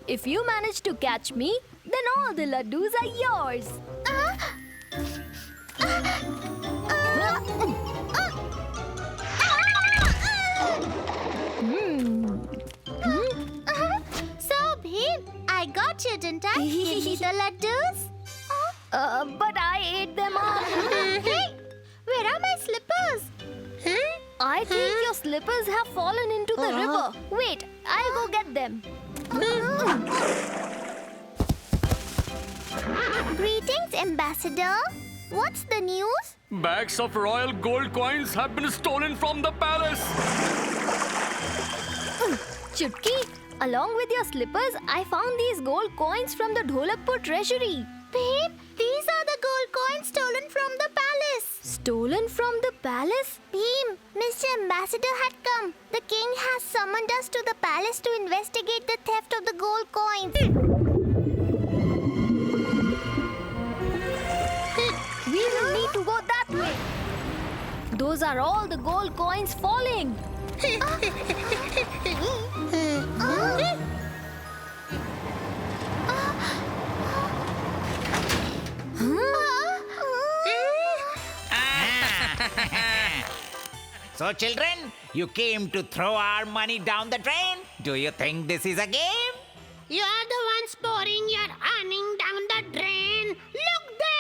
If you manage to catch me, then all the laddus are yours. So, Bhim, I got you, didn't I? Give me the laddus. But I ate them all. Hey, where are my slippers? I think your slippers have fallen into the river. Wait, I'll go get them. Greetings, Ambassador. What's the news? Bags of royal gold coins have been stolen from the palace. Chutki, along with your slippers, I found these gold coins from the Dholakpur treasury. Babe, these are the gold coins stolen from the palace. Stolen from the palace? Bhim, Mr. Ambassador had come. The king has summoned us to the palace to investigate the theft of the gold coins. We will need to go that way. Those are all the gold coins falling. So, children, you came to throw our money down the drain? Do you think this is a game? You are the ones pouring your earning down the drain. Look there!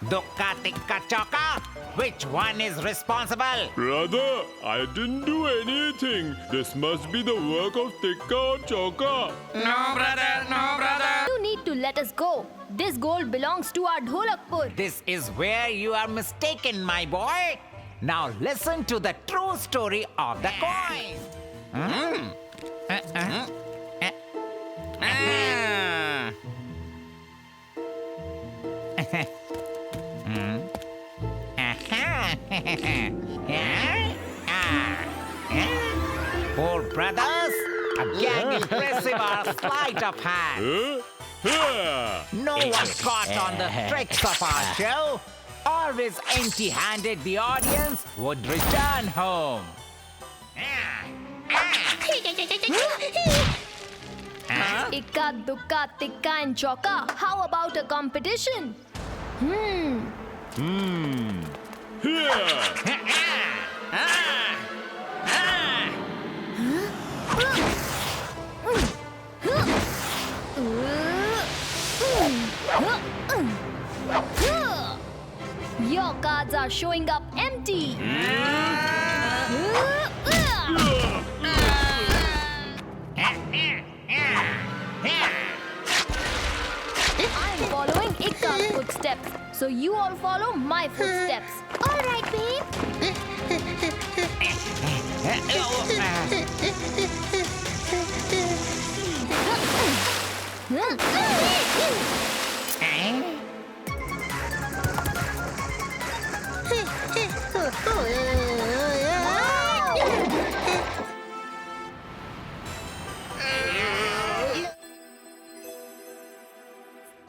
Dukka Tikka Choka, which one is responsible? Brother, I didn't do anything. This must be the work of Tikka or Choka. No, brother, no, brother. You need to let us go. This gold belongs to our Dholakpur. This is where you are mistaken, my boy. Now listen to the true story of the coin. Poor brothers, a gang impressive or sleight of hand. No one caught on the tricks of our show. Always empty-handed, the audience would return home. Ikka, dukka, tikka and choka. How about a competition? Your cards are showing up empty. I'm following Ikka's footsteps, so you all follow my footsteps. All right, babe.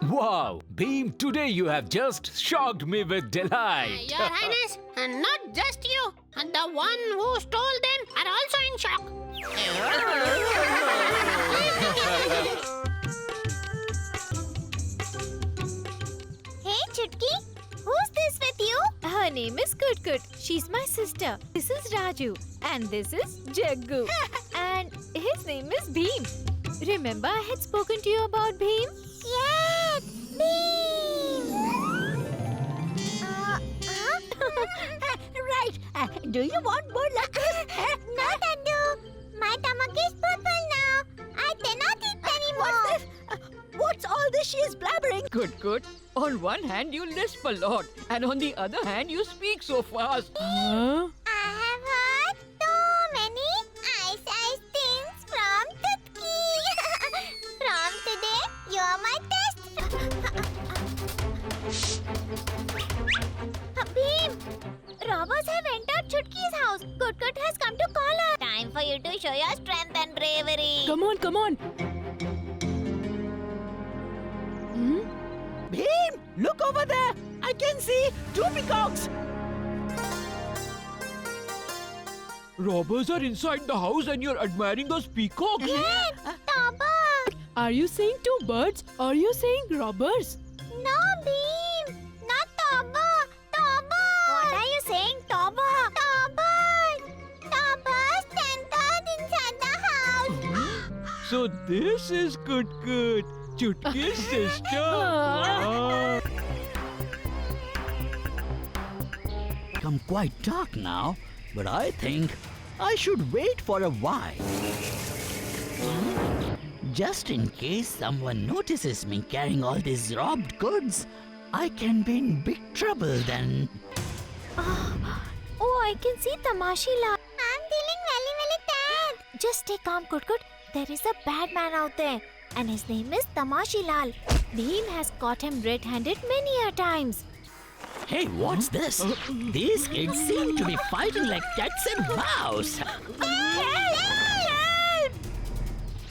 Wow, Beam, today you have just shocked me with delight. Your Highness, and not just you, and the one who stole them are also in shock. Hey, Chutki. Who's this with you? Her name is Kutkut. She's my sister. This is Raju. And this is Jaggu. And his name is Bheem. Remember I had spoken to you about Bheem? Yes, Bheem. Right. Do you want more laddus? No, Dandu. My stomach is purple now. I cannot eat anymore. What's this? What's all this she is blabbering? Good. On one hand, you lisp a lot, and on the other hand, you speak so fast. I have heard so many ice things from Tutki. From today, you're my test. Bheem, robbers have entered Chutki's house. Kutkut has come to call her. Time for you to show your strength and bravery. Come on. Bheem, look over there. I can see 2 peacocks. Robbers are inside the house and you're admiring those peacocks. Taba! Are you saying two birds or are you saying robbers? No, Beam! Not Taba! Taba! What are you saying, Taba? Taba! Taba entered inside the house! So this is Kut, Chutki's sister. Wow. Become quite dark now, but I think I should wait for a while. Just in case someone notices me carrying all these robbed goods, I can be in big trouble then. Oh, I can see Tamashi Lal. I'm feeling very, very bad. Just stay calm, Kut. There is a bad man out there, and his name is Tamashi Lal. Bheem has caught him red-handed many a times. Hey, what's this? These kids seem to be fighting like cats and mouse.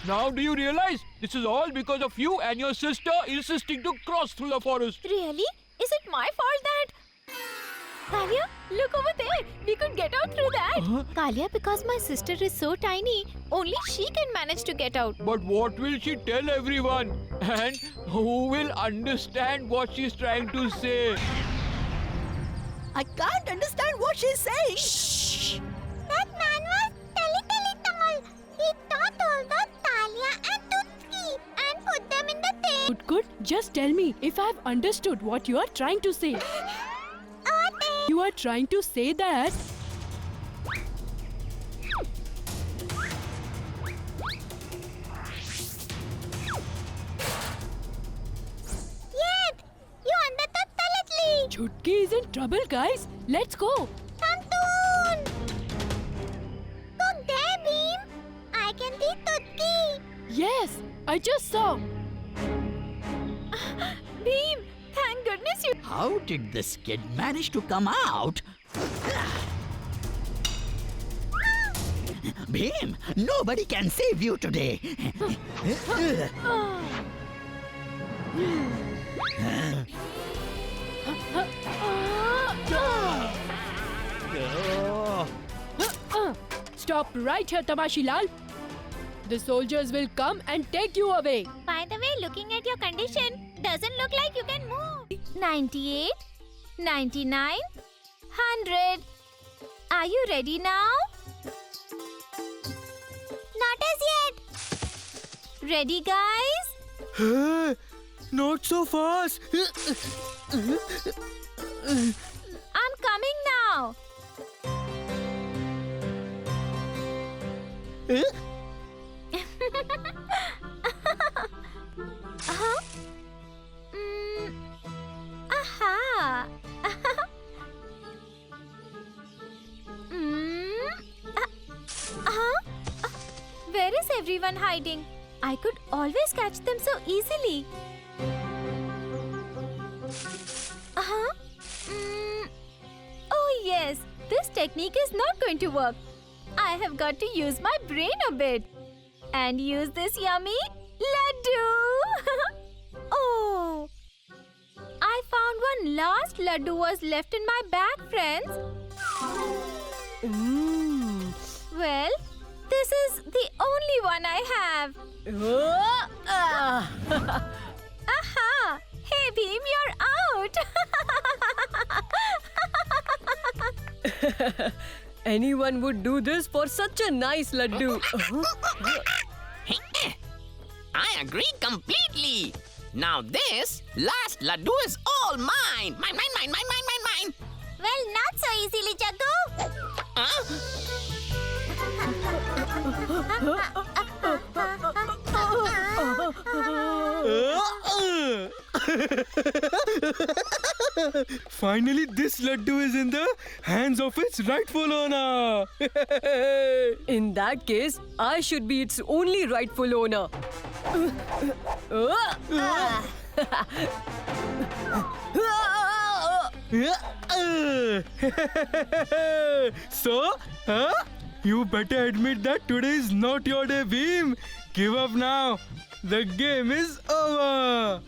Now do you realize this is all because of you and your sister insisting to cross through the forest? Really? Is it my fault that... Kalia, look over there. We could get out through that. Kalia, because my sister is so tiny, only she can manage to get out. But what will she tell everyone? And who will understand what she's trying to say? I can't understand what she's saying. Shh! That man was Tali. He taught all the Talia and Tutki and put them in the thing. Good. Just tell me if I've understood what you are trying to say. You are trying to say that... Yet, you understood Talatli. Chutki is in trouble, guys. Let's go. Tamtoon! Look there, Beam. I can see Tutki. Yes, I just saw. Bheem, thank goodness you... How did this kid manage to come out? Bheem, nobody can save you today. Stop right here, Tamashi Lal. The soldiers will come and take you away. By the way, looking at your condition, doesn't look like you can move. 98, 99, 100. Are you ready now? Not as yet. Ready, guys? Not so fast. I'm coming now. Uh-huh. Aha. Where is everyone hiding? I could always catch them so easily. Oh yes, this technique is not going to work. I have got to use my brain a bit. And use this yummy laddu. Oh, I found one last laddu was left in my bag, friends. Well, this is the only one I have. Aha! Hey Bheem, you're out. Anyone would do this for such a nice laddu. I agree completely. Now this last laddu is all mine. Mine. Well, not so easily, Jaggu. Finally, this laddu is in the hands of its rightful owner. In that case, I should be its only rightful owner. So, you better admit that today is not your day, Bheem. Give up now. The game is over.